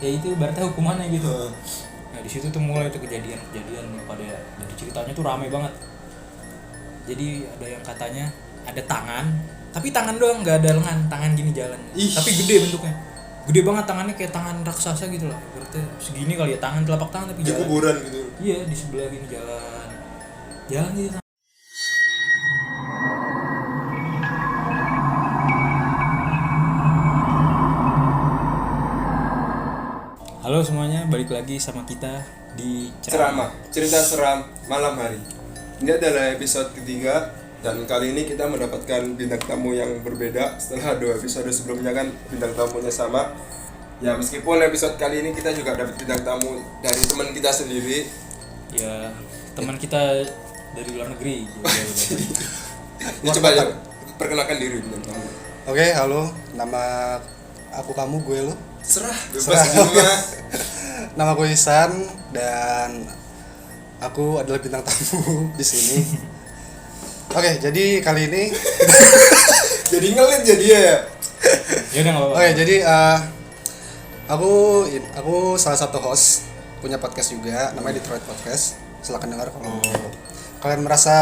ya itu berarti hukumannya gitu. Nah di situ tuh mulai tuh kejadian pada dari ceritanya tuh rame banget. Jadi ada yang katanya ada tangan, tapi tangan doang, nggak ada lengan, tangan gini jalan. Tapi gede bentuknya, gede banget tangannya kayak tangan raksasa gitu lah. Berarti segini kali ya tangan, telapak tangan tapi di jalan. kuburan gitu. Iya di sebelah gini jalan gitu. Halo semuanya, balik lagi sama kita di Ceramah, cerita seram malam hari. Ini adalah episode ketiga dan kali ini kita mendapatkan bintang tamu yang berbeda. Setelah 2 episode sebelumnya kan bintang tamunya sama. Ya meskipun episode kali ini kita juga dapat bintang tamu dari teman kita sendiri. Ya teman kita dari luar negeri. Ini coba ya perkenalkan diri bintang tamu. Oke, halo. Nama aku kamu, gue lu. Serah, bebas di rumah. Nama gue Ihsan dan aku adalah bintang tamu di sini. Oke, jadi kali ini Jadi ngelit jadi ya. Ya udah enggak apa-apa. Oke, jadi aku salah satu host punya podcast juga namanya Detroit Podcast. Silakan dengar kalau kalian merasa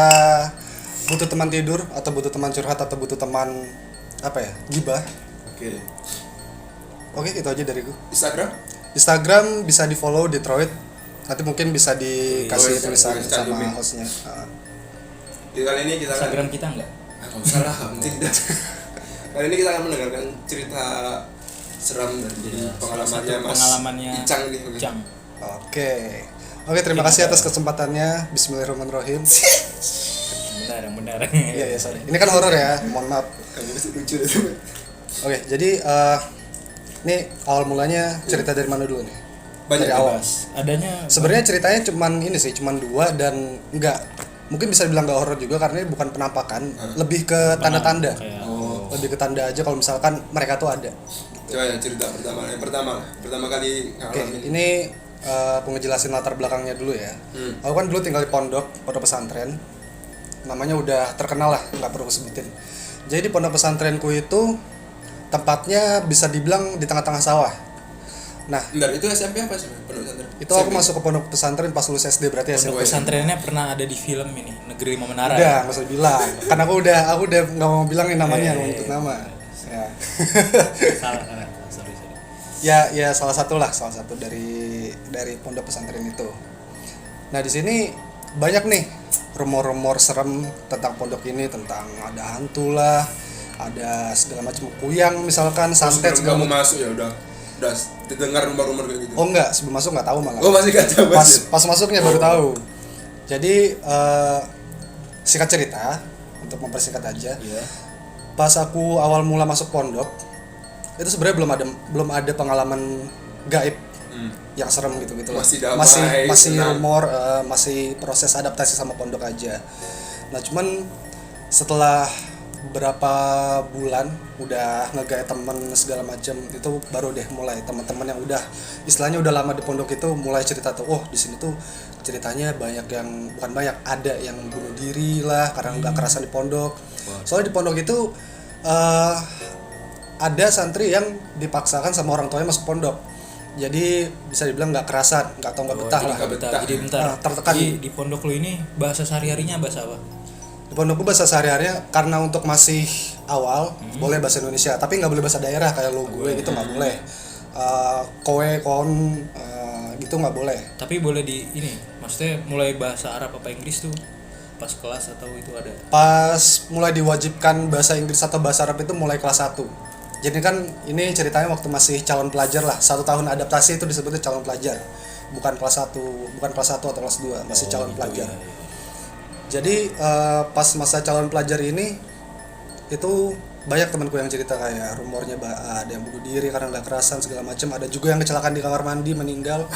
butuh teman tidur atau butuh teman curhat atau butuh teman gibah. Oke. Oke, itu aja dari gue. Instagram bisa di follow Detroit. Nanti mungkin bisa dikasih tulisan sama hostnya. Kali ini kita Instagram kita enggak? Enggak usah lah, penting dah. Kali ini kita akan mendengarkan cerita seram dari pengalamannya Icang nih. Icang. Oke, terima kasih atas kesempatannya. Bismillahirrahmanirrahim. Benar. Iya, sorry. Ini kan horor ya, mohon maaf. Kamu masih lucu itu. Oke, jadi ini awal mulanya cerita dari mana dulu nih? Banyak dari awal. Adanya Sebenarnya ceritanya cuman 2 dan mungkin bisa dibilang enggak horor juga karena ini bukan penampakan, lebih ke tanda-tanda. Lebih ke tanda aja kalau misalkan mereka tuh ada. Coba ya cerita pertama kali Oke, ini aku ngejelasin latar belakangnya dulu ya. Aku kan dulu tinggal di pondok pesantren. Namanya udah terkenal lah, nggak perlu sebutin. Jadi di pondok pesantrenku itu tempatnya bisa dibilang di tengah-tengah sawah. Nah, bentar, itu SMP apa sih? Pondok pesantren. Itu aku masuk ke pondok pesantren pas lulus SD, berarti SMP. pondok pesantrennya pernah ada di film ini, Negeri Lima Menara. Udah, nggak usah bilang. Kan aku udah nggak mau bilangin namanya, nggak mau nyebut nama. Ya. Salah. Sorry. Ya salah satu dari pondok pesantren itu. Nah, di sini banyak nih rumor-rumor serem tentang pondok ini, tentang ada hantu lah, ada segala macam kuyang misalkan, santet segala macam. Masuk ya udah didengar rumor-rumor kayak gitu. Oh enggak, sebelum masuk enggak tahu malah. Oh, masih enggak tahu. Pas masuknya baru tahu. Jadi singkat cerita untuk mempersingkat aja. Iya. Pas aku awal mula masuk pondok, itu sebenarnya belum ada pengalaman gaib yang serem gitu lah. Masih rumor, masih proses adaptasi sama pondok aja. Nah, cuman setelah berapa bulan udah ngegaet temen segala macam, itu baru deh mulai teman-teman yang istilahnya udah lama di pondok itu mulai cerita tuh, oh di sini tuh ceritanya ada yang bunuh diri lah karena nggak kerasan di pondok. Soalnya di pondok itu ada santri yang dipaksakan sama orang tuanya masuk pondok. Jadi bisa dibilang nggak kerasan, nggak betah lah. Jadi bentar. Tertekan. Di pondok lu ini bahasa sehari-harinya bahasa apa? Di pondokku bahasa sehari-harinya karena untuk masih awal boleh bahasa Indonesia, tapi nggak boleh bahasa daerah kayak lo gue gitu nggak boleh. Gitu nggak boleh. Tapi boleh maksudnya mulai bahasa Arab apa Inggris tuh pas kelas atau itu ada? Pas mulai diwajibkan bahasa Inggris atau bahasa Arab itu mulai kelas 1. Jadi kan ini ceritanya waktu masih calon pelajar lah, 1 tahun adaptasi itu disebutnya calon pelajar, bukan kelas 1 atau kelas 2, masih calon pelajar. Iya. Jadi pas masa calon pelajar ini itu banyak temanku yang cerita kayak rumornya ada yang bunuh diri karena nggak kerasan segala macam, ada juga yang kecelakaan di kamar mandi meninggal.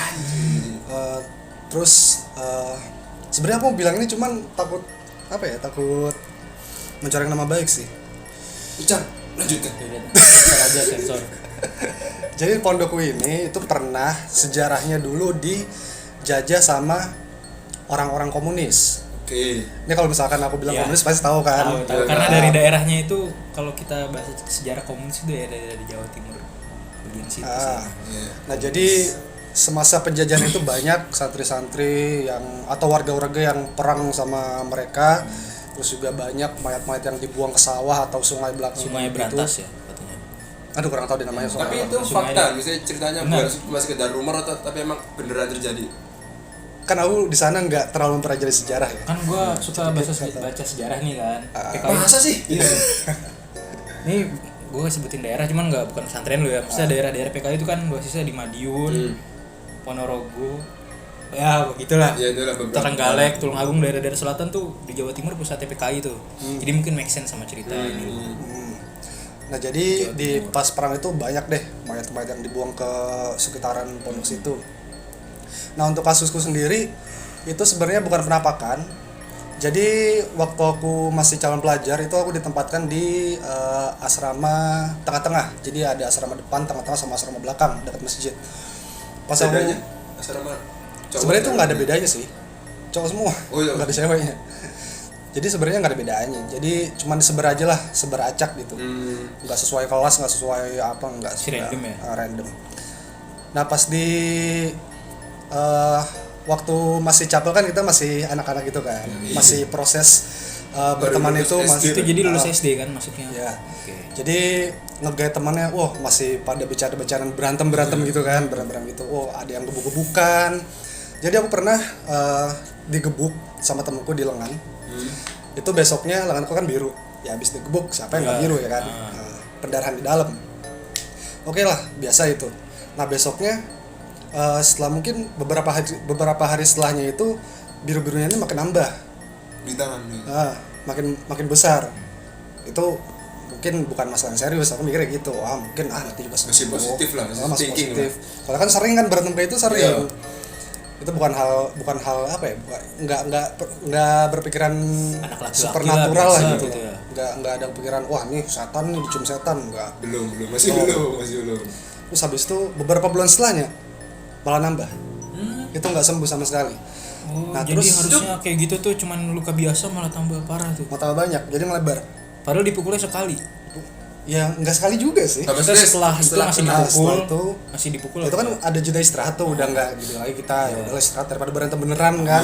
Terus sebenarnya aku mau bilang ini cuman takut mencoreng nama baik sih. Ucap lanjutkan. Aja sensor. Jadi pondokku ini itu pernah sejarahnya dulu dijajah sama orang-orang komunis. Oke. Ini kalau misalkan aku bilang komunis pasti tahu kan. Tahu. Karena dari daerahnya itu kalau kita bahas sejarah komunis itu daerah di Jawa Timur. kejadian situ Iya. Nah jadi semasa penjajahan itu banyak santri-santri yang atau warga-warga yang perang sama mereka, terus juga banyak mayat-mayat yang dibuang ke sawah atau sungai belakang Sungai gitu. Berantas ya katanya. Aduh kurang tahu deh namanya sungai. Tapi itu Sungai fakta, ada. misalnya ceritanya Benar. bukan cuma sekedar rumor atau tapi emang beneran terjadi. Kan aku di sana nggak terlalu mempelajari sejarah ya. Kan gue suka baca sejarah nih kan. PKI. Masa sih? Iya. Ini gue sebutin daerah cuman bukan pesantren lo ya. Maksudnya daerah-daerah PKI itu kan basisnya di Madiun, Ponorogo, ya begitulah. Ya itulah beberapa. Trenggalek, Tulungagung, daerah-daerah selatan tuh di Jawa Timur pusatnya PKI tuh. Jadi mungkin make sense sama cerita ini. Nah jadi di pas perang itu banyak deh mayat-mayat yang dibuang ke sekitaran pondok situ. Nah untuk kasusku sendiri itu sebenarnya bukan penampakan. Jadi waktu aku masih calon pelajar itu aku ditempatkan di asrama tengah-tengah. Jadi ada asrama depan, tengah-tengah sama asrama belakang dekat masjid. Pas aku Bedanya asrama cowok sebenarnya itu dan- nggak ada bedanya sih, cowok semua, Oh, iya. nggak ada ceweknya. Jadi sebenarnya nggak ada bedanya. Jadi cuman seber aja lah, seber acak gitu. Nggak sesuai kelas, nggak sesuai apa, nggak Si random ya? random. Nah pas di waktu masih capel kan kita masih anak-anak gitu kan, masih proses berteman lulus itu SD. masih Itu jadi lulus SD kan maksudnya. ya. Oke. Jadi ngegait temannya, wah masih pada bercanda-bercandaan berantem gitu kan, berantem gitu. Oh ada yang gebuk-gebukan. Jadi aku pernah digebuk sama temenku di lengan. Itu besoknya lenganku kan biru. Ya habis digebuk siapa yang nggak biru ya kan? Nah, pendarahan di dalam. Oke lah, biasa itu. Nah besoknya setelah mungkin beberapa hari setelahnya itu biru-birunya ini makin nambah. di tangan nih. Makin besar. Itu mungkin bukan masalah yang serius, aku mikirnya gitu. Wah mungkin nanti juga sembuh. Masih positif lah, masih Masih thinking positif. Soalnya kan sering kan berantem kayak itu sering. Iya. Itu bukan hal apa ya? Nggak berpikiran Anak laki-laki supernatural lah, lah biasa gitu. gitu ya. Nggak ada pikiran wah nih setan nih dicium setan, enggak. Belum, masih belum. Terus habis itu beberapa bulan setelahnya malah nambah. Itu nggak sembuh sama sekali. Oh, Nah, jadi terus- harusnya kayak gitu tuh cuman luka biasa malah tambah parah tuh. Mau tambah banyak, jadi melebar. Padahal dipukulnya sekali. Ya nggak sekali juga sih. Tapi Maksudnya setelah itu masih kena, dipukul, setelah itu masih dipukul. itu kan ada jeda istirahat tuh, udah nggak gitu lagi kita ya udahlah istirahat daripada berantem beneran kan.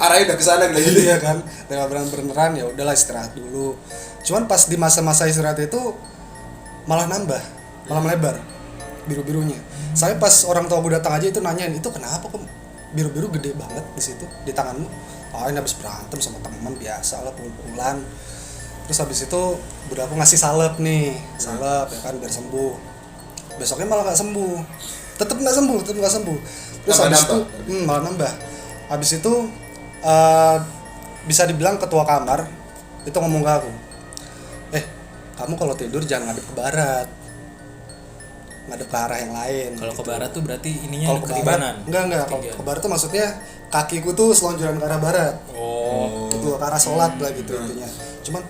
Arahnya udah ke sana gitu. Iya kan, daripada berantem beneran ya udahlah istirahat dulu. Cuman pas di masa-masa istirahat itu malah nambah, malah melebar biru-birunya. Saya pas orang tua gue datang aja itu nanyain, itu kenapa kok biru-biru gede banget di situ di tanganmu? Oh ini habis berantem sama teman biasa lah, pukul-pukulan. Terus habis itu udah aku ngasih salep nih, salep ya kan biar sembuh. Besoknya malah nggak sembuh, tetap nggak sembuh. Terus Tambah habis itu nambah? malah nambah. Habis itu bisa dibilang ketua kamar itu ngomong ke aku, kamu kalau tidur jangan ngadep ke barat, ngadep ke arah yang lain. Kalau ke barat tuh berarti ininya Kalau ke barat, ketibanan. enggak. Kalau Ketinggian. ke barat tuh maksudnya kakiku tuh selonjoran ke arah barat. Oh. Itu ke arah sholat lah gitu intinya. Cuman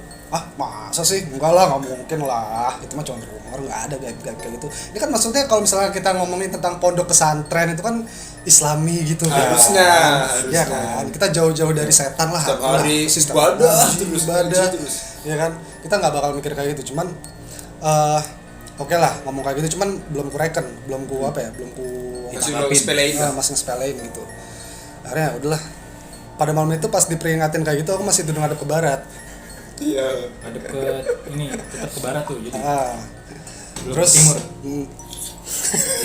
masa sih? Enggak lah, nggak mungkin lah. Itu mah cuma rumor, nggak ada gaib-gaib kayak gitu. Ini kan maksudnya kalau misalnya kita ngomongin tentang pondok pesantren itu kan Islami gitu kan. Harusnya. Ya kan, kita jauh-jauh dari setan lah. Setiap hari Sistem ibadah, terus terus ibadah. ngaji terus. Ya kan, kita nggak bakal mikir kayak gitu. Cuman oke lah ngomong kayak gitu, cuman belum ku reken, belum ku Masih belum sepelein. masih sepelein gitu. Akhirnya udahlah. Pada malam itu pas diperingatin kayak gitu aku masih tidur ngadep ke barat. Iya. Ada ke ini tetap ke barat tuh jadi. Belum Terus ke timur.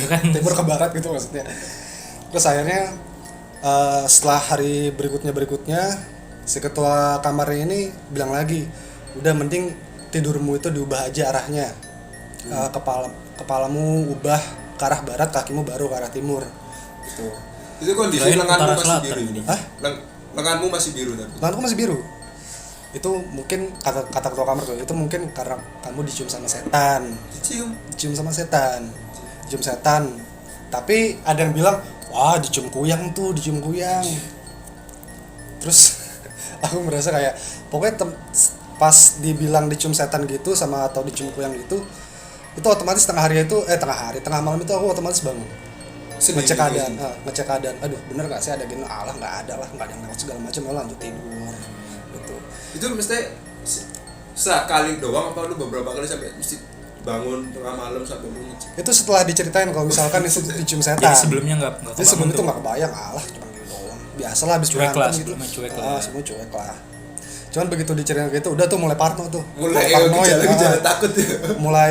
Ya kan. Timur ke barat gitu maksudnya. Terus akhirnya setelah hari berikutnya si ketua kamarnya ini bilang lagi, udah mending tidurmu itu diubah aja arahnya. Kepalamu ubah ke arah barat, kakimu baru ke arah timur gitu. Itu kondisi Kirain lenganmu utara masih selatan biru. ini. Hah? Lenganmu masih biru tapi. Lenganku masih biru. Itu mungkin kata ketua kamar tuh, itu mungkin karena kamu dicium sama setan. Dicium sama setan. Tapi ada yang bilang, wah dicium kuyang. Terus aku merasa kayak pokoknya pas dibilang dicium setan gitu sama atau dicium kuyang gitu, itu otomatis tengah malam itu aku otomatis bangun. Ngecek keadaan. Aduh, bener gak sih ada gini? Alah, nggak ada lah, nggak ada yang lewat segala macam, lanjut tidur gitu. Itu mesti sekali doang apa lu beberapa kali sampai mesti bangun tengah malam sampai mengecek. Itu setelah diceritain kalau misalkan itu dicium setan. Jadi sebelumnya nggak Jadi sebelum itu nggak kebayang, alah cuma gitu doang. Biasalah habis Cuek lah, berantem gitu. sebelumnya cuek lah. Semua cuek lah. Cuman begitu diceritain gitu udah tuh mulai parno tuh. Mulai parno gejala takut ya. Mulai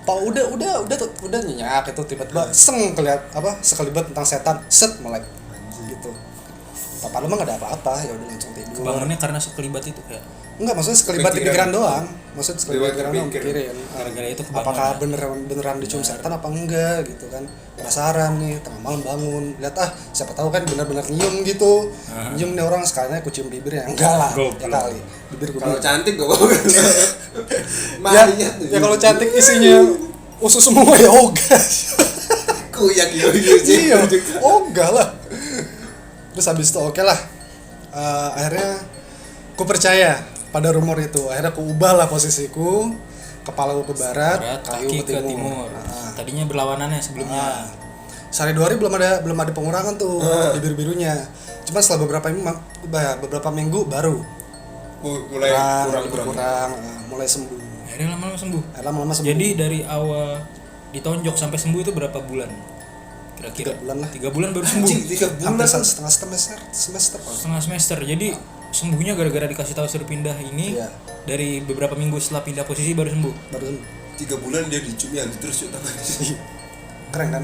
udah nyenyak itu tiba-tiba sekelibat tentang setan set mulai gitu. Padahal mah nggak ada apa-apa, ya udah langsung tidur. Kebangunnya karena sekelibat itu kayak Enggak, maksudnya sekelibat di pikiran doang. Maksudnya sekelibat Sekelibat pikiran doang berpikir. pikirin. gara-gara itu kebangun. Apakah beneran dicium setan apa enggak gitu kan. Penasaran nih, tengah malam bangun, lihat siapa tahu kan benar-benar nyium gitu. Nyium nih orang sekalinya aku cium bibirnya. Enggak lah, ya kali. Bibir gue. Kalau cantik gak apa-apa. Ya kalau cantik isinya usus semua ya ogah. Kuyak sih. Iya, ogah lah. Terus habis itu oke lah. Akhirnya ku percaya pada rumor itu. Akhirnya ku ubahlah posisiku, kepala ke barat, kaki ke timur. Tadinya berlawanannya sebelumnya. Sehari 2 hari belum ada pengurangan tuh bibir-birunya. Cuma setelah beberapa minggu baru Mulai kurang. mulai sembuh. Akhirnya lama-lama sembuh. Lama-lama sembuh. Jadi dari awal ditonjok sampai sembuh itu berapa bulan? Kira-kira 3 bulan lah. 3 bulan baru sembuh. Anjing, 3 bulan. Hampir setengah semester. Setengah semester. Jadi sembuhnya gara-gara dikasih tahu suruh pindah ini. Iya. Dari beberapa minggu setelah pindah posisi baru sembuh. Baru sembuh. 3 bulan dia dicium ya terus ya tangannya. Keren kan?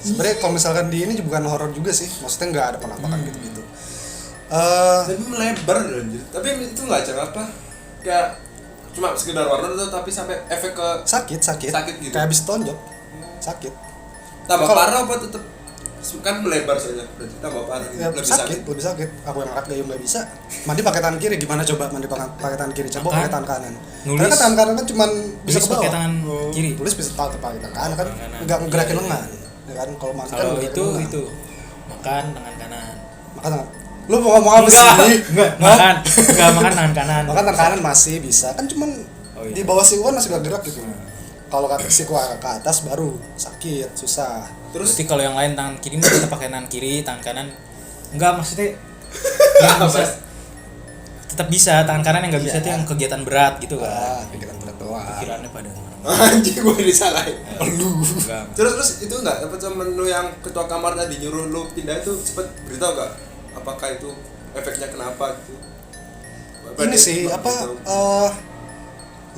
Sebenarnya kalau misalkan di ini bukan horor juga sih. Maksudnya nggak ada penampakan gitu-gitu. Tapi melebar anjir. Tapi itu enggak apa kayak cuma sekedar warna tuh tapi sampai efek ke sakit gitu. Kayak habis tonjok. Sakit. Tambah Kalau- parah apa tetep kan melebar saja berarti tambah parah gitu. Ya, Lebih sakit. lebih sakit. Aku yang angkat gayung nggak bisa. Mandi pakai tangan kiri gimana coba mandi pakai tangan kiri? Coba pakai tangan kanan. Nulis- Karena kan tangan kanan kan cuman bisa Tulis ke bawah. pakai tangan kiri. Tulis bisa pakai tangan kanan kan Tangan kanan. nggak ngegerakin Iya, lengan. Ya kan kalau mandi kan Kalau ngegerakin lengan. itu makan tangan kanan. Makan tangan. Lu mau ngomong apa sih? Enggak, makan tangan kanan. Makan tangan kanan masih bisa. Kan cuman Oh, iya. di bawah siku kan masih nggak gerak gitu. Kalau siku ke atas baru sakit, susah. Terus Berarti kalau yang lain tangan kiri mah kita pakai tangan kiri, tangan kanan enggak maksudnya yang bisa tetap bisa, tangan kanan yang enggak bisa tuh yang kegiatan berat gitu kan. Pikiran berat doang. Pikirannya pada anjing gue disalahin. enggak. Terus itu enggak apa temen lu yang ketua kamar tadi nyuruh lu pindah itu cepet beritahu enggak? Apakah itu efeknya kenapa gitu? Ini sih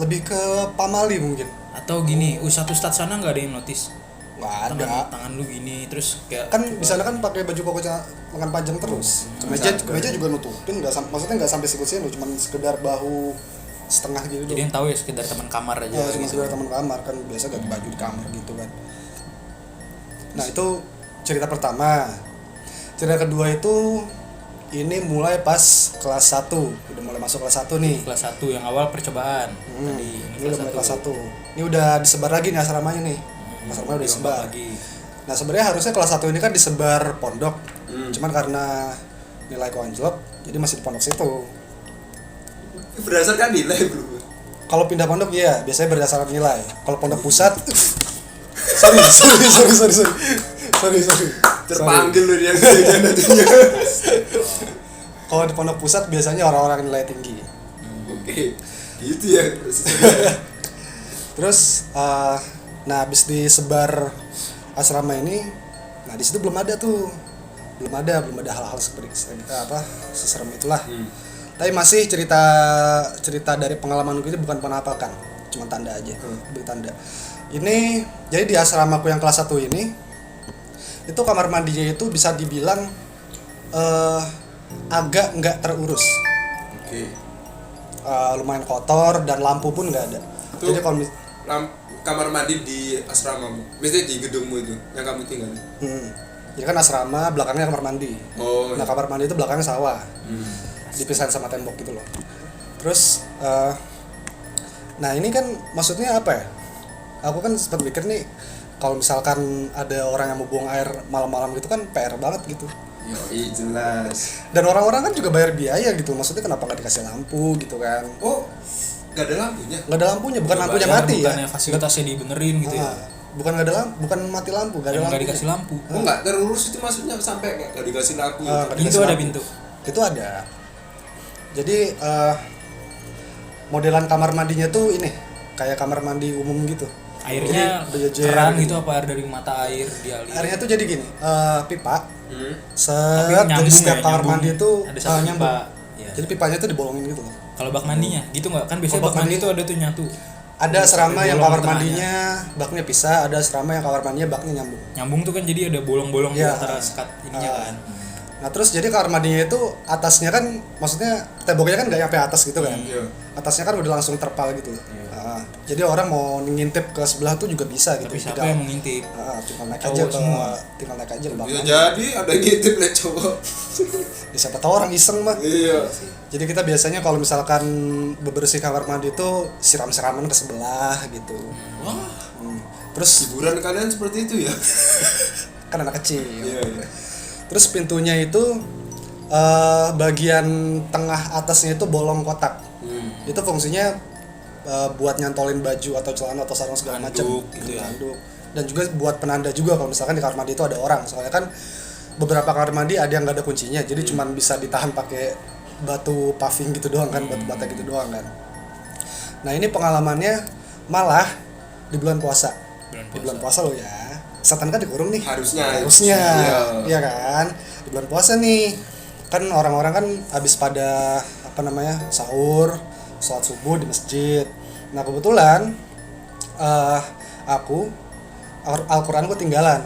lebih ke pamali mungkin. Atau gini, ustadz sana enggak ada yang notice. Nggak ada. Tangan lu gini terus kayak Kan di sana kan pakai baju koko lengan panjang terus. Kemeja juga nutupin, maksudnya nggak sampai siku-siku, cuman sekedar bahu setengah gitu. jadi yang tahu ya sekedar teman kamar aja. Ya, cuma gitu. sekedar teman kamar kan biasa ganti baju di kamar gitu kan. Nah itu cerita pertama. Cerita kedua itu ini mulai pas kelas 1, udah mulai masuk kelas 1 nih. Kelas 1 yang awal percobaan. Tadi Ini udah mulai kelas 1. Ini udah disebar lagi nih asramanya nih. Asramanya udah disebar. Lagi. Nah sebenarnya harusnya kelas 1 ini kan disebar pondok. Cuman karena nilaiku anjlok, jadi masih di pondok situ. Berdasarkan nilai bro. Kalau pindah pondok iya, biasanya berdasarkan nilai. Kalau pondok pusat sorry. Terpanggil lu dia nantinya. Kalau di pondok pusat biasanya orang-orang nilai tinggi. Oke. Gitu ya. Terus nah habis disebar asrama ini, nah di situ belum ada hal-hal seperti seserem itulah. Tapi masih cerita dari pengalaman gue itu bukan penampakan, cuma tanda aja, tanda. Ini jadi di asramaku yang kelas 1 ini, itu kamar mandinya itu bisa dibilang agak nggak terurus. Oke. Lumayan kotor dan lampu pun nggak ada. Itu Jadi kalau kamar mandi di asramamu, maksudnya di gedungmu itu yang kamu tinggal. jadi kan asrama belakangnya kamar mandi. Oh. Nah kamar mandi itu belakangnya sawah, dipisahin sama tembok gitu loh. Terus nah ini kan maksudnya apa ya? Aku kan sempat mikir nih, kalau misalkan ada orang yang mau buang air malam-malam gitu kan PR banget gitu. Yoi, jelas. Dan orang-orang kan juga bayar biaya gitu, maksudnya kenapa nggak dikasih lampu gitu kan? Oh, gak ada lampunya? Nggak ada lampunya, bukan lampunya Bayar, mati ya? bukannya fasilitasnya dibenerin gitu ya. Bukan nggak ada lampu, bukan mati lampu, nggak ada Emang lampu. nggak dikasih lampu. Oh nggak terurus itu maksudnya sampai nggak dikasih lampu gitu. Nggak Pintu dikasih ada lampu. pintu. Itu ada. Jadi modelan kamar mandinya tuh ini kayak kamar mandi umum gitu. Airnya berjejer keran gitu. gitu apa air dari mata air dialiri? Airnya tuh jadi gini, pipa. Tapi Jadi nyambung setiap ya, kamar nyambung. mandi itu Ada satu nyambung. pipa. Ya. Jadi pipanya tuh dibolongin gitu loh. Kalau bak mandinya gitu nggak? Kan biasanya Kalau bak bak mandi mandi- tuh ada tuh nyatu. Ada asrama Ada yang bolong kamar di tengahnya. mandinya baknya pisah, ada asrama yang kamar mandinya baknya nyambung. Nyambung tuh kan jadi ada bolong-bolong di Ya. antara sekat ininya kan. Nah terus jadi kamar mandinya itu atasnya kan, maksudnya temboknya kan nggak sampai atas gitu kan. Iya. Atasnya kan udah langsung terpal gitu. Jadi orang mau ngintip ke sebelah tuh juga bisa gitu. Tapi siapa Tinggal- yang mengintip? tinggal naik Cowok aja ke semua. tinggal naik aja ke bak Bisa mandi. jadi ada ngintip lah cowok. Ya, siapa tahu orang iseng mah. Iya. Jadi kita biasanya kalau misalkan bebersih kamar mandi itu siram-siraman ke sebelah gitu. Wah, Terus hiburan kalian seperti itu ya? kan anak kecil. Iya, iya. Terus pintunya itu bagian tengah atasnya itu bolong kotak. Itu fungsinya buat nyantolin baju atau celana atau sarung segala macam. Handuk gitu ya. Handuk. Dan juga buat penanda juga kalau misalkan di kamar mandi itu ada orang. Soalnya kan beberapa kamar mandi ada yang nggak ada kuncinya, jadi cuman bisa ditahan pakai batu paving gitu doang kan, batu bata gitu doang kan. Nah ini pengalamannya malah di bulan puasa. Di bulan puasa lo ya. Setan kan dikurung nih. Harusnya. Harusnya. Iya. Iya kan? Di bulan puasa nih. Kan orang-orang kan habis pada apa namanya? Sahur, sholat subuh di masjid. Nah, kebetulan aku Al-Qur'an gue tinggalan.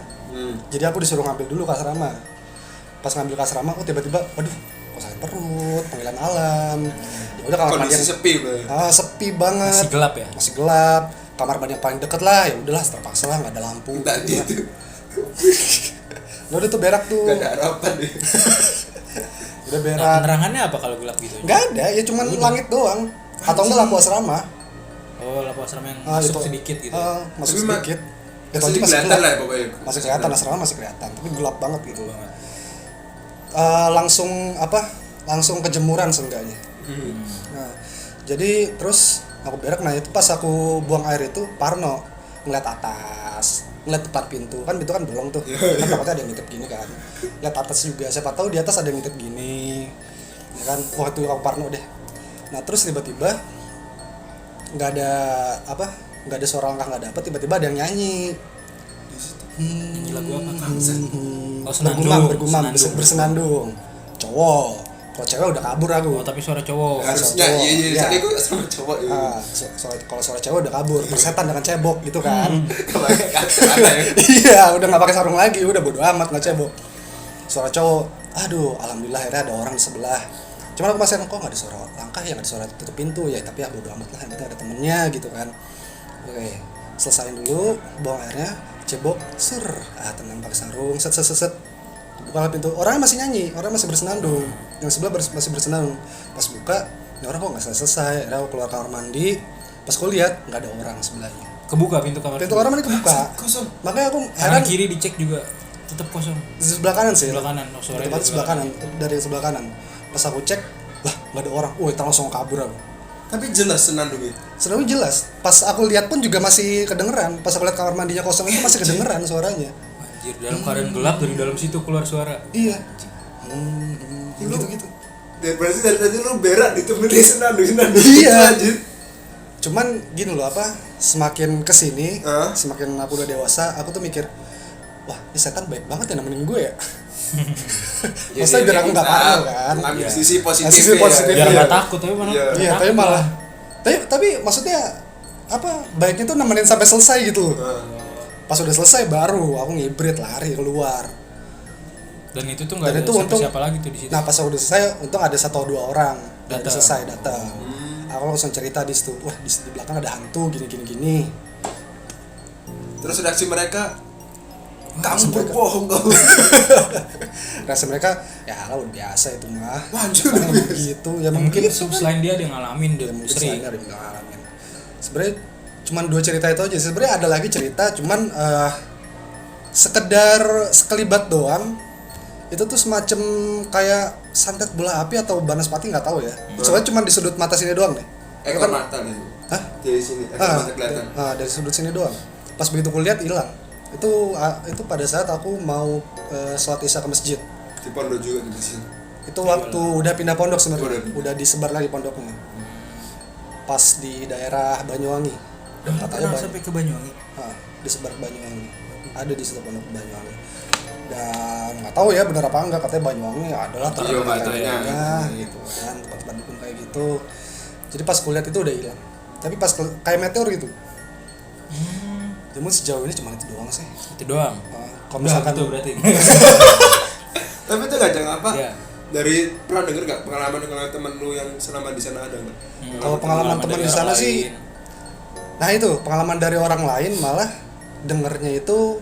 Jadi aku disuruh ngambil dulu ke asrama. Pas ngambil ke asrama, aku tiba-tiba, waduh, kok sakit perut, panggilan alam. Ya udah kamar mandi Kondisi yang- sepi, Bang. sepi banget. Masih gelap ya? Masih gelap. Kamar mandi yang paling deket lah, ya udahlah terpaksa lah, nggak ada lampu. Tadi itu Udah tuh berak tuh. gak ada harapan deh. Udah Nah, berak. penerangannya apa kalau gelap gitu? Nggak ada, ya cuman langit doang. Atau enggak lampu asrama. Oh, lampu asrama yang masuk itu. sedikit gitu. Masuk Tapi sedikit. Ya, Masih masih kelihatan gelap. lah ya pokoknya. Masih kelihatan, asrama masih kelihatan, tapi gelap banget gitu. Banget. Langsung apa? Langsung kejemuran seenggaknya. Nah, jadi terus aku berak, nah itu pas aku buang air itu Parno ngeliat atas, ngeliat depan pintu, kan pintu kan bolong tuh, kan takutnya ada yang ngintip gini kan, lihat atas juga, siapa tahu di atas ada yang ngintip gini, ya kan, wah itu aku Parno deh. Nah terus tiba-tiba nggak ada apa, nggak ada suara langkah, nggak ada apa, tiba-tiba ada yang nyanyi. Nyanyi lagu apa? Oh, Bergumam, senandung. bersenandung, cowok. Kalau cewek udah kabur aku. Oh, tapi suara cowok. Harusnya cowok. iya Iya. tadi gue sama cowok ya. Kalau suara cewek udah kabur, persetan dengan cebok gitu kan. Kayak kata ya. Iya, udah nggak pakai sarung lagi, udah bodo amat nggak cebok. Suara cowok, aduh, alhamdulillah akhirnya ada orang di sebelah. Cuman aku masih kok nggak ada suara langkah ya, nggak ada suara tutup pintu ya, tapi ya bodo amat lah, yang penting ada temennya gitu kan. Oke, selesain dulu, buang airnya, cebok, tenang pakai sarung, set. Buka pintu, orangnya masih nyanyi, orang masih bersenandung, yang sebelah masih bersenandung. Pas buka, ini orang kok nggak selesai. Akhirnya aku keluar kamar mandi, pas aku lihat nggak ada orang sebelahnya. Kebuka pintu kamar. Pintu kamar mandi kebuka. Kosong. Makanya aku Kanan heran, kiri dicek juga tetap kosong. di sebelah kanan sih. Sebelah kanan. Oh, suaranya Tempatnya di sebelah kanan, dari sebelah kanan. Pas aku cek, lah nggak ada orang. Wih, langsung kabur aku. Tapi jelas senandungnya. Sebenarnya jelas. Pas aku lihat pun juga masai kedengeran. Pas aku lihat kamar mandinya kosong itu masih kedengeran suaranya. Anjir, dalam keadaan gelap dari dalam situ keluar suara. Iya. Lu- Gitu-gitu. Dan berarti dari tadi lu berak ditemenin senandung. Iya. Lanjut. Cuman gini loh apa, semakin kesini, Hah? semakin aku udah dewasa, aku tuh mikir, wah ini setan baik banget ya nemenin gue ya. Maksudnya biar aku nggak parno kan. Ambil Iya. sisi positif. Sisi positif. Biar Iya. nggak takut tapi malah. Iya. Iya, tapi malah, tapi maksudnya apa, baiknya tuh nemenin sampai selesai gitu. Pas udah selesai baru aku ngibrit lari keluar. Dan itu tuh nggak Dan ada itu untung- siapa lagi tuh di situ. Nah pas aku udah selesai, untung ada 1 atau 2 orang yang udah Datang. selesai datang. Aku langsung cerita di situ, wah di belakang ada hantu gini. Terus reaksi mereka, kamu Reaksi mereka- berbohong kamu. Rasa mereka, ya kalau biasa itu mah. Wah, anjir, Paling udah biasa. begitu ya Mungkin mungkin. selain dia ada yang ngalamin dia Mungkin sering. selain ada yang ngalamin. Sebenarnya cuman 2 cerita itu aja. Sebenarnya ada lagi cerita, cuman sekedar sekelibat doang. Itu tuh semacam kayak santet bola api atau banaspati nggak tahu ya. Soalnya cuman di sudut mata sini doang nih. Ekor mata nih. Hah? Dari sini, ekor mata kelihatan. Dari sudut sini doang. Pas begitu kulihat hilang. Itu pada saat aku mau sholat isya ke masjid. Di pondok juga di sini. Itu waktu udah pindah pondok sebenarnya. Udah. Udah disebar lagi pondoknya. Pas di daerah Banyuwangi. Dan katanya banyak. sampai ke Banyuwangi. Disebar ke Banyuwangi. Ada di situ pondok Banyuwangi. Dan nggak tahu ya benar apa enggak, katanya Banyuwangi adalah terkenalnya gitu kan, tempat-tempat dukun kayak gitu. Jadi pas kulihat itu udah hilang. Tapi pas kayak meteor gitu. Namun sejauh ini cuma itu doang sih. Itu doang. Kalau misalkan itu berarti. Tapi itu nggak jangan apa? Iya. Dari pernah denger gak pengalaman teman lu yang selama di sana ada nggak? kalau pengalaman teman di sana sih, nah itu pengalaman dari orang lain malah dengernya itu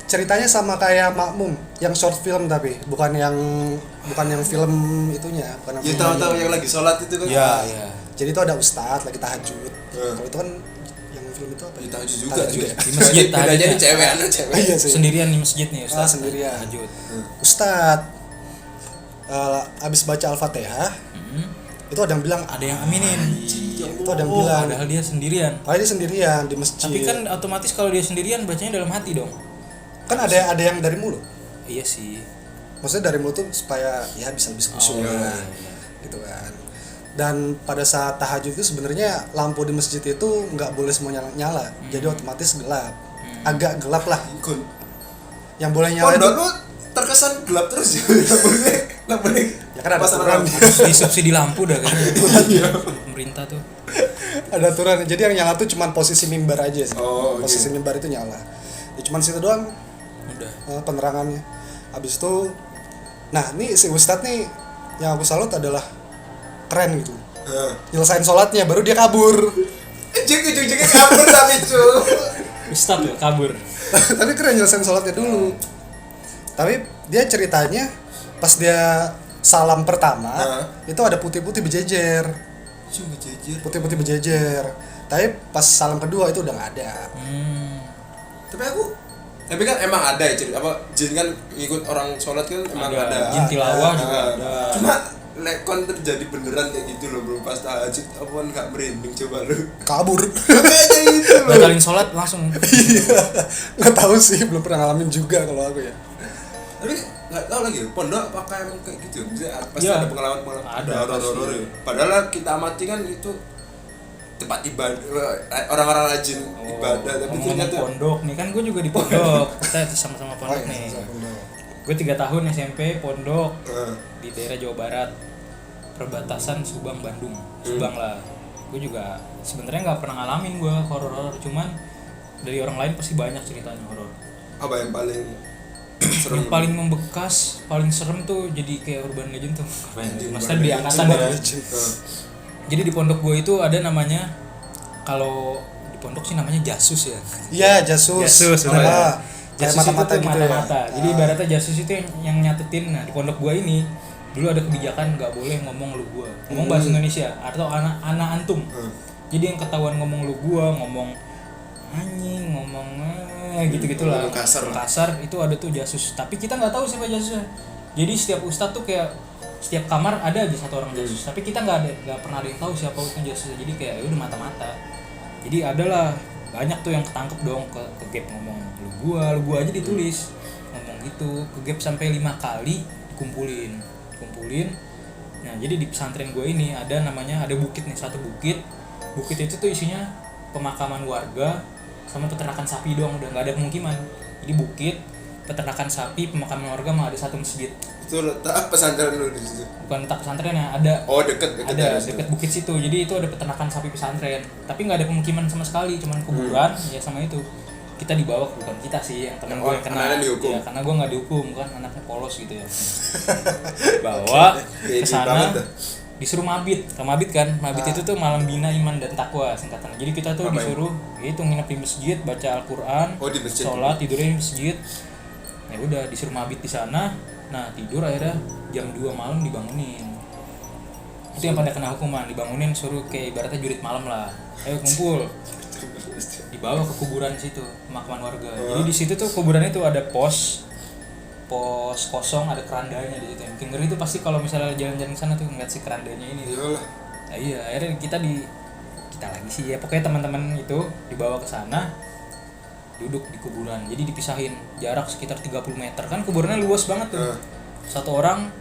ceritanya sama kayak Makmum yang short film, tapi bukan yang film itunya, bukan yang Ya film tahu-tahu yang lagi sholat itu kan? Iya. Jadi itu ada ustadz lagi tahajud. Kalau itu kan yang film itu apa? Ya, tahajud juga. ya? Di masjid Bedanya tahajudnya. di cewek anak cewek. Iya sih. Sendirian di masjid nih Ustaz. Sendirian. Tahajud. Ustadz abis baca Al-Fatihah itu ada yang bilang Ada yang aminin. itu ada yang bilang Padahal dia sendirian. dia sendirian di masjid. Tapi kan otomatis kalau dia sendirian bacanya dalam hati dong. kan ada yang dari mulut. Iya sih. Maksudnya dari mulut tuh supaya ya bisa lebih khusyuk iya. gitu kan. Dan pada saat tahajud itu sebenarnya lampu di masjid itu nggak boleh semua nyala. Jadi otomatis gelap. Agak gelap lah. Yang boleh nyala itu Pondok lu terkesan gelap terus ya. Nggak boleh. ya kan ada pasang aturan. lampu. Disubsidi lampu dah kayaknya. Pemerintah tuh. Ada aturan. Jadi yang nyala tuh cuma posisi mimbar aja sih. Oh, posisi mimbar itu nyala. Ya cuma situ doang Udah. penerangannya. Habis itu nah, ini si Ustadz nih yang aku salut adalah keren gitu. Nyelesain sholatnya baru dia kabur. Ujung-ujungnya kabur tapi cuy. Ustaz ya kabur. Tapi keren nyelesain sholatnya dulu. Tapi dia ceritanya pas dia salam pertama itu ada putih-putih berjejer. Cuma jejer. Putih-putih berjejer. Tapi pas salam kedua itu udah nggak ada. Tapi kan emang ada ya cerita apa jin kan ngikut orang sholat kan emang ada. Jin tilawah juga ada. Cuma lekon terjadi beneran kayak gitu loh bro, pas tahajud apa nggak merinding coba lu. Kabur. Kayaknya itu loh. Batalin sholat langsung. Iya. Nggak tahu sih, belum pernah ngalamin juga kalau aku ya. Tapi nggak tahu lagi pondok apakah emang kayak gitu bisa pasti Ya. ada pengalaman Ada, horor pasti. ya. Padahal kita amati kan itu tempat ibadah orang-orang rajin ibadah tapi Ngomong ternyata pondok nih kan gue juga di pondok. Kita sama-sama pondok nih. Gue 3 tahun SMP pondok di daerah Jawa Barat, perbatasan Subang Bandung. Subang lah. Gue juga sebenarnya nggak pernah ngalamin gue horor, cuman dari orang lain pasti banyak ceritanya horor. apa yang paling Yang paling membekas, paling serem tuh jadi kayak urban legend tuh. Maksudnya di angkatan ya. Jadi di pondok gue itu ada namanya, kalau di pondok sih namanya jasus ya. Iya, jasus. Jasus, bener ya. Jasus mata-mata itu tuh gitu mata-mata. ya. Jadi ibaratnya jasus itu yang nyatetin. Nah di pondok gua ini dulu ada kebijakan nggak boleh ngomong lu gua, ngomong bahasa Indonesia atau anak antum. Jadi yang ketahuan ngomong lu gua, ngomong anjing, ngomong gitu-gitulah. Kasar itu ada tuh jasus. Tapi kita nggak tahu siapa jasusnya. Jadi setiap ustadz tuh kayak setiap kamar ada aja satu orang jasus. Tapi kita nggak pernah ada yang tahu siapa itu jasusnya. Jadi kayak ya udah mata-mata. Jadi adalah banyak tuh yang ketangkep dong ke gap ngomong lu gua aja ditulis ngomong gitu ke gap sampai 5 kali dikumpulin. Nah jadi di pesantren gue ini ada namanya, ada bukit nih, satu bukit itu tuh isinya pemakaman warga sama peternakan sapi doang, udah nggak ada pemukiman. Jadi bukit, peternakan sapi, pemakaman warga, mah ada satu masjid. itu letak pesantren lu di situ. Bukan letak pesantren ya, ada Deket ada deket bukit situ. Jadi itu ada peternakan sapi pesantren, tapi nggak ada pemukiman sama sekali, cuman kuburan ya sama itu. Kita dibawa, bukan kita sih, yang temen gue yang kena ya, karena gue nggak dihukum, kan anaknya polos gitu ya. Bawa ke sana, disuruh mabit kan. Mabit itu tuh malam bina iman dan takwa singkatan. Jadi kita tuh disuruh itu nginep di masjid, baca Al-Quran, sholat, tidurnya di masjid. Ya udah disuruh mabit di sana. Nah tidur akhirnya jam 2 malam dibangunin. Itu yang pada kena hukuman, dibangunin suruh kayak ibaratnya jurit malam lah. Ayo kumpul. Dibawa ke kuburan situ, pemakaman warga. Jadi di situ tuh kuburan itu ada pos kosong, ada kerandanya di situ. Mungkin ngeri itu pasti kalau misalnya jalan-jalan ke sana tuh ngeliat si kerandanya ini. Iyalah. Nah, iya, akhirnya kita lagi sih ya, pokoknya teman-teman itu dibawa ke sana, duduk di kuburan. Jadi dipisahin jarak sekitar 30 meter. Kan kuburannya luas banget tuh. Satu orang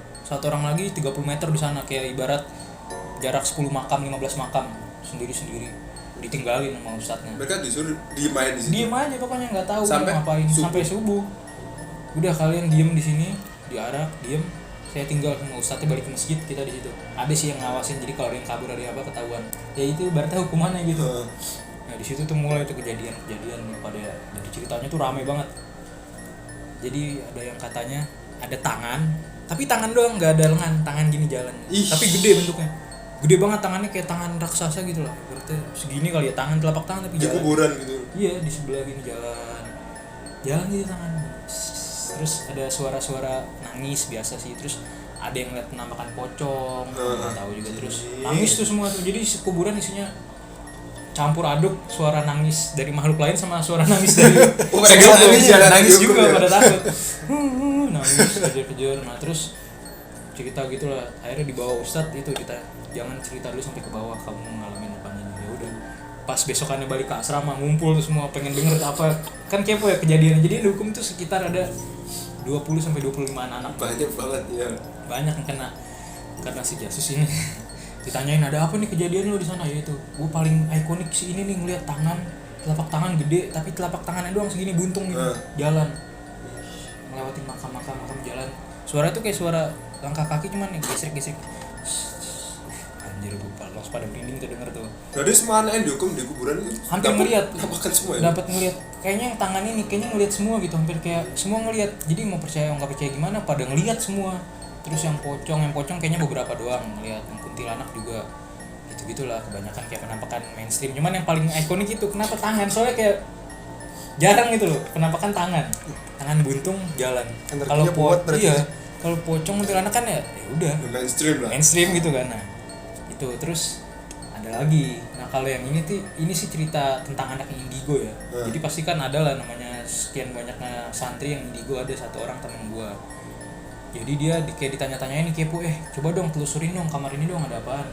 lagi 30 meter di sana, kayak ibarat jarak 10 makam, 15 makam sendiri-sendiri. ditinggalin sama ustadznya. Mereka disuruh diem aja di situ. Diem aja pokoknya, nggak tahu Sampai mau ngapain subuh. sampai subuh. Udah kalian diem di sini, diarak diem. Saya tinggal sama ustadznya, balik ke masjid, kita di situ. Ada sih yang ngawasin, jadi kalau ada yang kabur ada yang apa ketahuan. Ya itu berarti hukumannya gitu. Nah di situ tuh mulai tuh kejadian pada dari ceritanya tuh rame banget. Jadi ada yang katanya ada tangan, tapi tangan doang, nggak ada lengan, tangan gini jalan. Ih. Tapi gede bentuknya, gede banget tangannya, kayak tangan raksasa gitu lah. Berarti segini kali ya, tangan telapak tangan tapi Di jalan. kuburan gitu. Iya, di sebelah gini jalan gitu tangan. Terus ada suara-suara nangis biasa sih. Terus ada yang ngeliat penampakan pocong, nggak tahu juga. Terus nangis tuh semua tuh. Jadi kuburan isinya campur aduk suara nangis dari makhluk lain sama suara nangis dari Mereka nangis dihukum juga ya? pada takut. Nangis kejar-kejar. Nah terus cerita gitulah, akhirnya dibawa ustadz itu, ditanya jangan cerita dulu sampai ke bawah, kamu ngalamin apa ini. Ya udah, pas besokannya balik ke asrama ngumpul tuh semua pengen denger apa, kan kepo ya kejadiannya. Jadi dihukum tuh sekitar ada 20 sampai 25 anak. Banyak banget ya. Banyak yang kena karena si jasus ini. Ditanyain ada apa nih kejadian lo di sana, ya itu gue paling ikonik sih ini nih, ngeliat tangan, telapak tangan gede tapi telapak tangannya doang segini buntung gitu, jalan melewati makam jalan. Suara tuh kayak suara langkah kaki cuman nih gesek-gesek. Anjir gue langsung pada merinding tuh denger tuh. Jadi semua anak yang dihukum di kuburan itu Hampir ngeliat, makan semua ya. dapat ngeliat. Kayaknya yang tangan ini kayaknya ngeliat semua gitu, hampir kayak semua ngeliat. Jadi mau percaya nggak percaya gimana, pada ngeliat semua. Terus yang pocong kayaknya beberapa doang ngeliat, yang kuntilanak juga gitu-gitulah, kebanyakan kayak penampakan mainstream. Cuman yang paling ikonik itu kenapa tangan, soalnya kayak jarang gitu loh penampakan tangan buntung jalan. Kalau kuat berarti iya, ya? kalau pocong kuntilanak kan ya udah Mainstream lah. mainstream gitu kan. Nah itu terus ada lagi. Nah kalau yang ini sih cerita tentang anak yang indigo ya. Jadi pasti kan ada lah namanya sekian banyaknya santri yang indigo. Ada satu orang temen gua, jadi dia kayak ditanya-tanyain nih, kepo, coba dong telusurin dong kamar ini dong, ada apaan,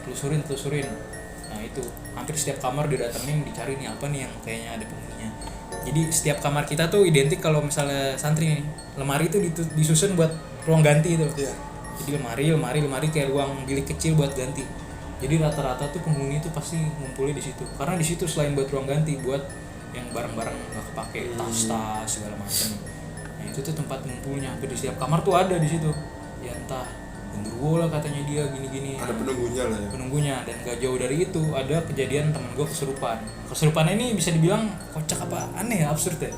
telusurin. Nah itu hampir setiap kamar didatengin, dicari nih apa nih yang kayaknya ada penghuninya. Jadi setiap kamar kita tuh identik kalau misalnya santri nih, lemari itu disusun buat ruang ganti itu. Iya. Jadi lemari kayak ruang bilik kecil buat ganti. Jadi rata-rata tuh penghuni tuh pasti ngumpulnya di situ, karena di situ selain buat ruang ganti, buat yang barang-barang nggak kepake, tas segala macam. Nah itu tuh tempat ngumpulnya, hampir di setiap kamar tuh ada di situ. Ya entah genderuwo lah katanya dia, gini-gini. Ada penunggunya lah ya. Penunggunya. Dan gak jauh dari itu ada kejadian teman gue kesurupan. Kesurupannya ini bisa dibilang kocak apa aneh ya, absurd ya.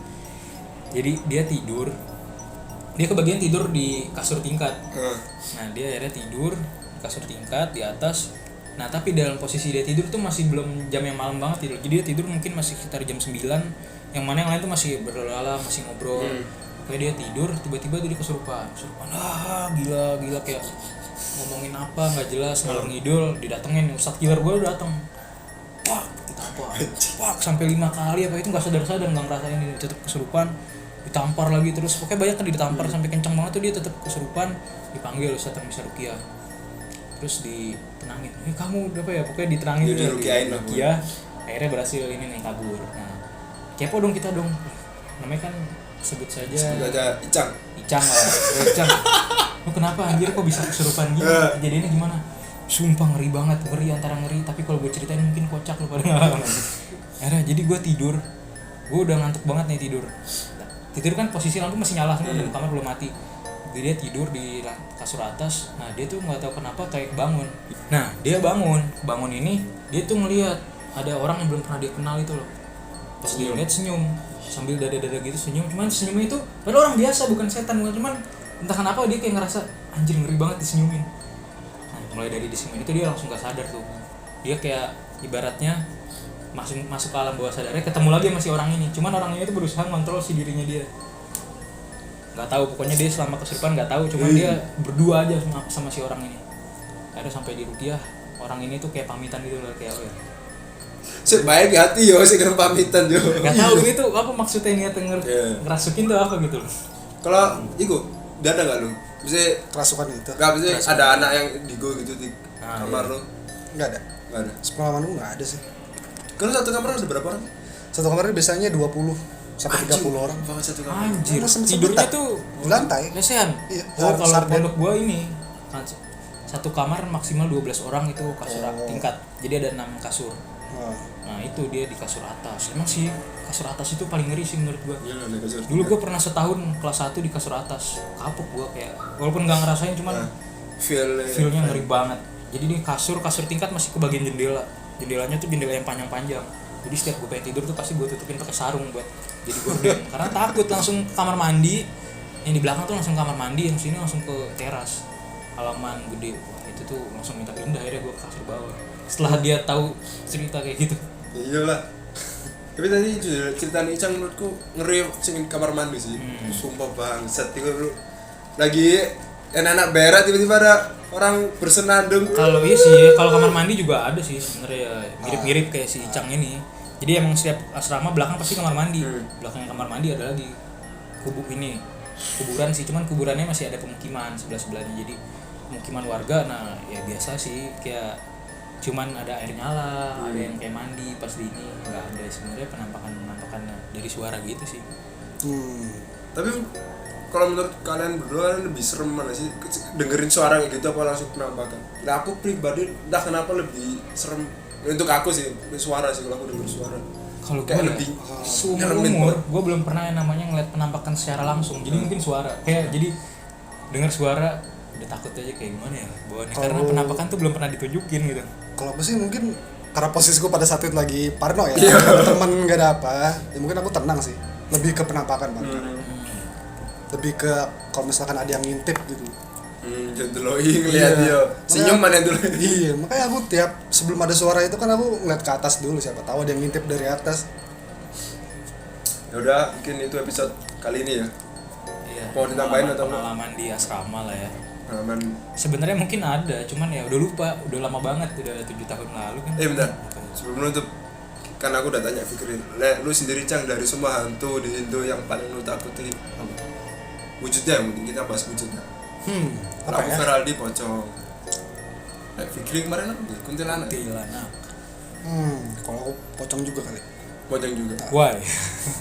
Jadi dia kebagian tidur di kasur tingkat. Nah dia akhirnya tidur di kasur tingkat di atas. Nah tapi dalam posisi dia tidur tuh masih belum jam yang malam banget tidur. Jadi dia tidur mungkin masih sekitar jam 9. Yang mana yang lain tuh masih berlala, masih ngobrol. Kayak dia tidur, tiba-tiba dia kesurupan. Gila kayak ngomongin apa nggak jelas, ngalor ngidul. Didatengin ustadz killer gue datang. Pak sampai 5 kali apa itu, nggak sadar nggak ngerasain, dia tetap kesurupan. Ditampar lagi terus, pokoknya banyak kan ditampar sampai kencang banget tuh, dia tetap kesurupan. Dipanggil ustadz yang bisa ruqyah, terus ditenangin. Kamu apa ya, pokoknya diterangin Dia diruqyahin lah. Ruqyah. Akhirnya berhasil ini nih, kabur. Nah kepo dong kita dong, namanya kan sebut saja Icang lah. Icang, lu kenapa anjir kok bisa kesurupan gitu? Kejadiannya gimana? Sumpah ngeri banget, antara ngeri, tapi kalau gue ceritain mungkin kocak lu pada ngalamin. Akhirnya jadi gue tidur, gue udah ngantuk banget nih tidur kan posisi lampu masih nyala semua dan kamar belum mati. Jadi dia tidur di kasur atas. Nah dia tuh nggak tahu kenapa kayak bangun. Nah dia bangun ini dia tuh ngelihat ada orang yang belum pernah dia kenal itu loh. Pas dia lihat senyum sambil dada-dada gitu, cuman senyumnya itu padahal orang biasa, bukan setan, cuman entah kenapa dia kayak ngerasa anjir ngeri banget disenyumin. Nah mulai dari disenyumin itu dia langsung gak sadar tuh, dia kayak ibaratnya masuk ke alam bawah sadarnya, ketemu lagi sama si orang ini, cuman orangnya itu berusaha ngontrol si dirinya dia. Nggak tahu, pokoknya dia selama kesurupan nggak tahu, cuman dia berdua aja sama si orang ini. Akhirnya sampai di ruqyah, orang ini tuh kayak pamitan gitu loh, kayak baik hati yo, sih kena pamitan yo. Gak tahu itu apa maksudnya, niat ngerasukin tuh apa gitu loh. Kalau iku udah ada nggak lu? Bisa kerasukan itu? Nggak, bisa ada anak yang digo gitu di kamar lu? Nggak ada. Sepengalaman gue nggak ada sih. Kalau satu kamar ada berapa orang? Satu kamar biasanya 20 sampai 30 orang. Satu kamar. Anjir, Sempet tidurnya tuh di lantai. lesehan. Iya, Kalau sarden. pondok gua ini satu kamar maksimal 12 orang itu kasur tingkat. Jadi ada 6 kasur. Nah itu dia di kasur atas. Emang sih kasur atas itu paling ngeri sih menurut gua. Iya, naik kasur. Dulu gua pernah setahun kelas 1 di kasur atas. Kapok gua kayak walaupun nggak ngerasain cuman feel-nya ngeri banget. Jadi di kasur tingkat masih ke bagian jendela. Jendelanya tuh jendela yang panjang-panjang. Jadi setiap gue pengen tidur tuh pasti gue tutupin pakai sarung buat jadi gorden. Karena takut langsung ke kamar mandi. Yang di belakang tuh langsung kamar mandi, yang sini langsung ke teras. Halaman gede. Wah, itu tuh langsung minta pindah, akhirnya gue ke kasur bawah. Setelah dia tahu cerita kayak gitu. Iyalah. Tapi tadi cerita Icang menurutku ngeri sing kamar mandi sih. Sumpah bangsat itu bro. Lagi enak-enak berak tiba-tiba ada orang bersenandung. Kalau iya sih, kalau kamar mandi juga ada sih sebenarnya ya, mirip-mirip kayak si Icang ini. Jadi emang setiap asrama belakang pasti kamar mandi. Belakang kamar mandi ada lagi kuburan sih, cuman kuburannya masih ada pemukiman sebelah-sebelahnya. Jadi pemukiman warga, nah ya biasa sih kayak cuman ada air nyala, ada yang kayak mandi pas di ini, nggak ada sebenarnya penampakan dari suara gitu sih. Tapi kalau menurut kalian berdua lebih serem mana sih? Dengerin suara kayak gitu apa langsung penampakan? Nah aku pribadi entah kenapa lebih serem untuk aku sih suara sih kalau aku denger suara. Kalau kayak gue lebih seumur gue belum pernah yang namanya ngeliat penampakan secara langsung. Jadi mungkin suara kayak jadi dengar suara udah takut aja kayak gimana ya bawaannya, karena penampakan tuh belum pernah ditunjukin gitu. Kalau aku sih mungkin karena posisiku pada saat itu lagi parno ya, gak ada temen gak ada apa, ya mungkin aku tenang sih, lebih ke penampakan banget. Lebih ke kalau misalkan ada yang ngintip gitu. Jendoloi ngeliat dia senyum mana dulu. Iya, makanya aku tiap sebelum ada suara itu kan aku ngeliat ke atas dulu, siapa tahu ada yang ngintip dari atas. Ya udah, mungkin itu episode kali ini ya. Iya, Mau ditambahin atau pengalaman di asrama lah ya. Pengalaman. Sebenarnya mungkin ada, cuman ya udah lupa, udah lama banget, udah 7 tahun lalu kan. Bentar. Sebelum menutup, kan aku udah tanya pikirin, lu sendiri Cang dari semua hantu di Indo yang paling lu takuti apa? Wujudnya yang penting kita bahas wujudnya. Apa Aku ya? Feraldi pocong. Fikri kemarin apa? Kuntilanak. Kalau aku pocong juga kali. Pocong juga. Why?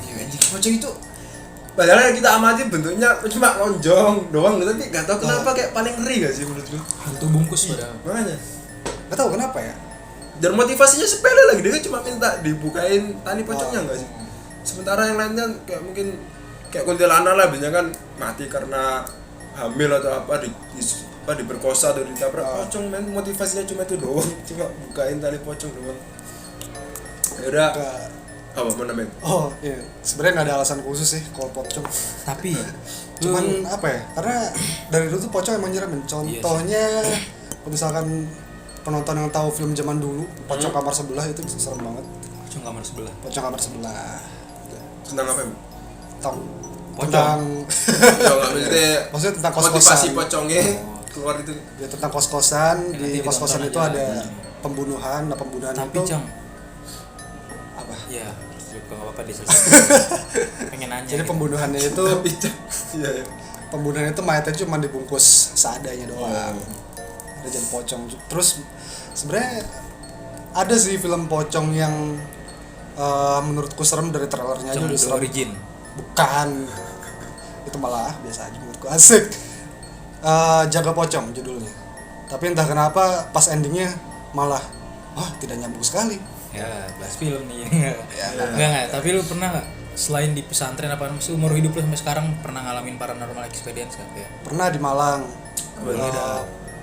Iya anjing, pocong itu padahal kita amati bentuknya cuma lonjong doang tapi gak tau kenapa kayak paling ngeri gak sih menurut gue. Hantu bungkus padahal. Makanya Gak tahu kenapa ya. dan motivasinya sepele lagi, dia cuma minta dibukain tali pocongnya enggak sih. Sementara yang lainnya kayak mungkin kayak kuntilanak lah, biasanya kan mati karena hamil atau apa diperkosa atau ditabrak. Pocong men motivasinya cuma itu doang, cuma bukain tali pocong doang. Ya udah. Apa mau nambahin? Oh iya, sebenarnya nggak ada alasan khusus sih kalau pocong. Tapi Cuman apa ya? Karena dari dulu tuh pocong emang nyeremin. Contohnya, kalau misalkan penonton yang tahu film zaman dulu, Pocong Kamar Sebelah itu serem banget. Pocong kamar sebelah. Pocong Kamar Sebelah. Tentang apa ya? Tentang Pocong. maksudnya tentang kos-kosan. Motivasi pocongnya keluar itu. Ya tentang kos-kosan. Nanti Di kos-kosan itu ditonton aja. ada pembunuhan. Nah pembunuhan Tapi itu Cang, apa? ya gak apa-apa deh selesai. Pengen nanya. Jadi gitu. pembunuhannya itu Iya. pembunuhan itu mayatnya cuma dibungkus seadanya doang. Ada jadi pocong. Terus sebenarnya ada sih film pocong yang menurutku serem dari trailernya aja Pocong udah The serem. Origin. Bukan. Itu malah biasa aja menurutku, asik. Jaga Pocong judulnya. Tapi entah kenapa pas endingnya malah tidak nyambung sekali. Ya, bahas film nih. Enggak. Tapi lu pernah enggak selain di pesantren apa seumur hidup lu sampai sekarang pernah ngalamin paranormal experience kan ya? Pernah di Malang.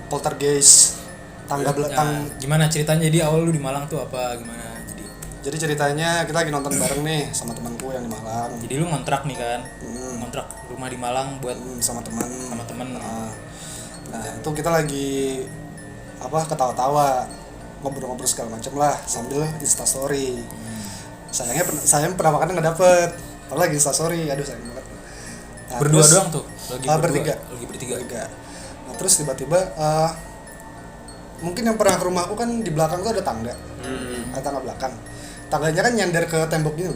Poltergeist. Tangga belakang. Gimana ceritanya? Jadi awal lu di Malang tuh apa gimana? Jadi ceritanya kita lagi nonton bareng nih sama temanku yang di Malang. Jadi lu ngontrak nih kan? Ngontrak rumah di Malang buat sama teman. Nah, itu kita lagi ketawa-tawa, ngobrol-ngobrol segala macam lah sambil instastory. Sayang penampakannya nggak dapet. Padahal lagi instastory, aduh sayang banget. Nah, berdua terus, doang tuh? bertiga. Lagi bertiga. Nah, terus tiba-tiba mungkin yang pernah ke rumahku kan di belakang tuh ada tangga. Ada tangga belakang. Tangganya kan nyender ke tembok gitu.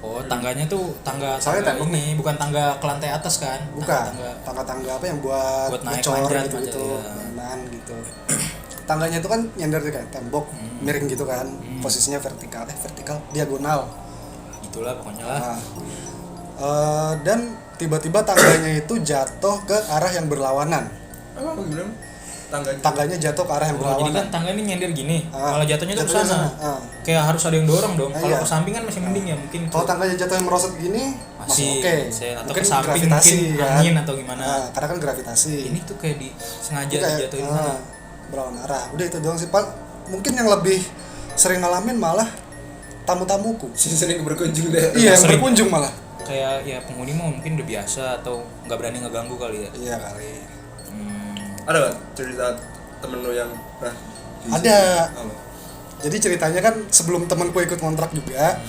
Oh, tangganya tuh tangga Tembok ini, bukan tangga ke lantai atas kan? Bukan. Tangga-tangga apa yang buat naik ngecor manjat gitu, ya. mainan gitu. Tangganya itu kan nyender kayak tembok, miring gitu kan. Posisinya vertikal, diagonal. Itulah pokoknya lah. Dan tiba-tiba tangganya itu jatuh ke arah yang berlawanan. Apa gimana? tangganya jatuh ke arah yang Oh, jadi berlawanan. kan tangga ini nyender gini, Ah, kalau jatuhnya tuh ke jatuhnya sana. sana. Ah. Kayak harus ada yang dorong dong. Kalau Iya. ke samping kan masih mending ya mungkin. Kalau tangganya jatuh yang merosot gini masih oke. Atau Mungkin ke samping gravitasi, mungkin kan? angin atau gimana. Karena kan gravitasi. Ini tuh kayak sengaja Kayak, dijatuhin sana. berlawan arah. Udah itu doang sih. Mungkin yang lebih sering ngalamin malah tamu-tamuku. sering berkunjung deh. Iya, yang Sering. berkunjung malah. Kayak ya penghuni mah mungkin udah biasa atau nggak berani ngeganggu kali ya. Iya kali. Ada nggak cerita temen lo yang pernah Ada. Apa? Jadi ceritanya kan sebelum temanku ikut kontrak juga,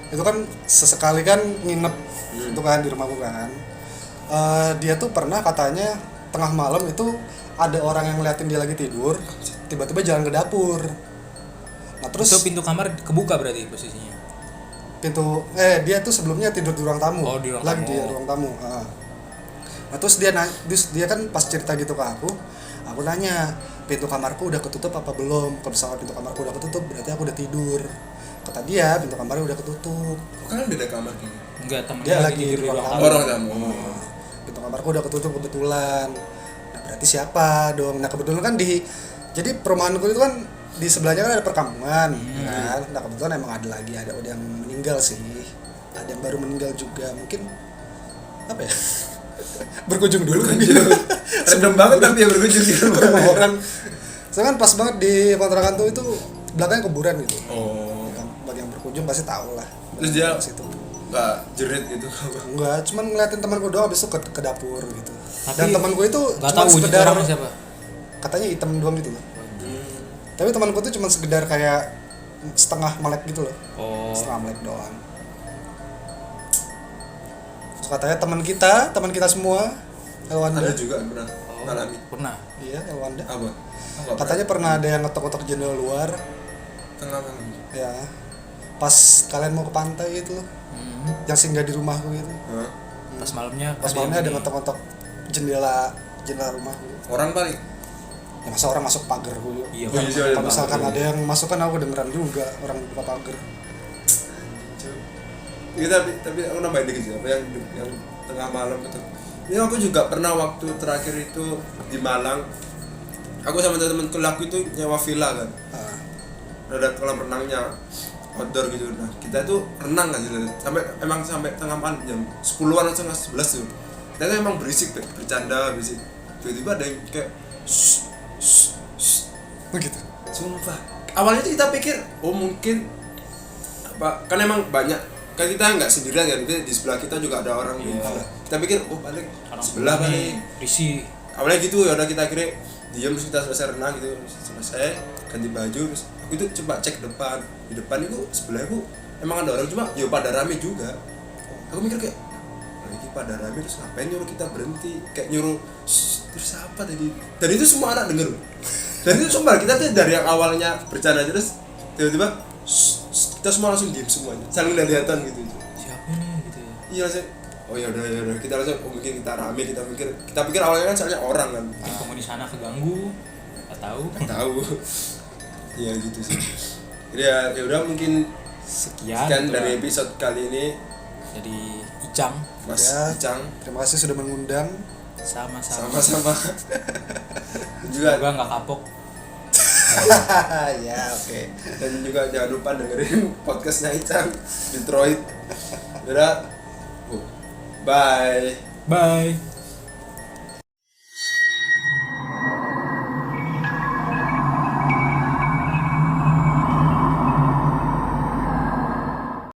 itu kan sesekali kan nginep itu kan di rumahku kan. Dia tuh pernah katanya tengah malam itu ada orang yang ngeliatin dia lagi tidur, tiba-tiba jalan ke dapur. Nah terus Itu pintu kamar kebuka berarti posisinya. dia tuh sebelumnya tidur di ruang tamu. Oh, di ruang lagi tamu. di ruang tamu. Nah terus dia kan pas cerita gitu ke aku nanya pintu kamarku udah ketutup apa belum. Kalau misalnya pintu kamarku udah ketutup berarti aku udah tidur. Kata dia pintu kamarnya udah ketutup. Kan beda kamar gitu. Enggak, temennya Dia lagi lagi tidur di di ruang ruang tamu. tamu. Orang tamu. Pintu kamarku udah ketutup kebetulan. Nah berarti siapa dong? Nah kebetulan kan jadi perumahanku itu kan di sebelahnya kan ada perkampungan kan. Nah kebetulan emang ada yang meninggal sih. Ada yang baru meninggal juga. Mungkin apa ya? Berkunjung dulu Random banget tapi ya berkunjung di rumah. rumah orang. Soalnya kan pas banget di kontrakan tuh itu belakangnya kuburan gitu. Oh. Bagi yang berkunjung pasti tahu lah. Terus dia situ. nggak jerit gitu. Enggak, cuman ngeliatin temanku doang habis itu ke dapur gitu. Tapi Dan temanku itu nggak cuma tahu wujud sekedar orangnya siapa. katanya hitam doang gitu loh. Tapi temanku tuh cuma sekedar kayak setengah melek gitu loh. Oh. Setengah melek doang. Terus katanya teman kita semua Elwanda. Ada juga yang pernah ngalami. Pernah. Iya, Elwanda. Apa? Katanya pernah ada yang ngetok-ngetok jendela luar. Tengah malam. Ya. Pas kalian mau ke pantai itu loh. Yang singgah di rumahku gitu. Hah? Pas malamnya. Pas malamnya ada ngetok-ngetok jendela rumahku. Orang paling. Ya masa orang masuk pagar gue. Iya. Oh, iya, Kalau misalkan pagar. ada yang masuk kan aku dengeran juga orang buka pagar. Iya tapi aku nambahin dikit sih, apa yang tengah malam itu. Ini aku juga pernah waktu terakhir itu di Malang. Aku sama teman-teman aku itu nyewa villa kan. Ada kolam renangnya outdoor gitu. Nah, kita tuh renang kan sampai tengah malam jam 10-an atau setengah 11 tuh. Kita tuh emang berisik tuh, bercanda berisik. Tiba-tiba ada yang kayak Begitu. sumpah. Awalnya tuh kita pikir mungkin apa kan emang banyak kan kita nggak sendirian kan di sebelah kita juga ada orang gitu. Kita pikir paling sebelah paling risih. awalnya gitu ya udah kita kira diam terus kita selesai renang gitu selesai ganti baju terus aku itu coba cek di depan itu sebelah itu emang ada orang cuma ya pada rame juga. Aku mikir kayak lagi pada rame terus ngapain nyuruh kita berhenti kayak nyuruh terus apa tadi dan itu semua anak denger dan itu sumpah kita tuh dari yang awalnya bercanda terus tiba-tiba kita semua langsung diem semuanya saling lihat-lihatan gitu. Siapa nih gitu ya. Iya langsung oh ya udah kita langsung mungkin kita rame kita pikir awalnya kan soalnya orang kan Mungkin penghuni sana keganggu. Nggak tahu. tahu iya gitu sih. Jadi ya udah mungkin Sekian sekian gitu dari lah. episode kali ini Jadi Icang Mas Ya. Icang Terima kasih sudah mengundang. sama-sama. sama-sama juga Semoga nggak kapok. Ya, oke. dan juga jangan lupa dengerin podcastnya Icang Detroit. Udah bye. Bye.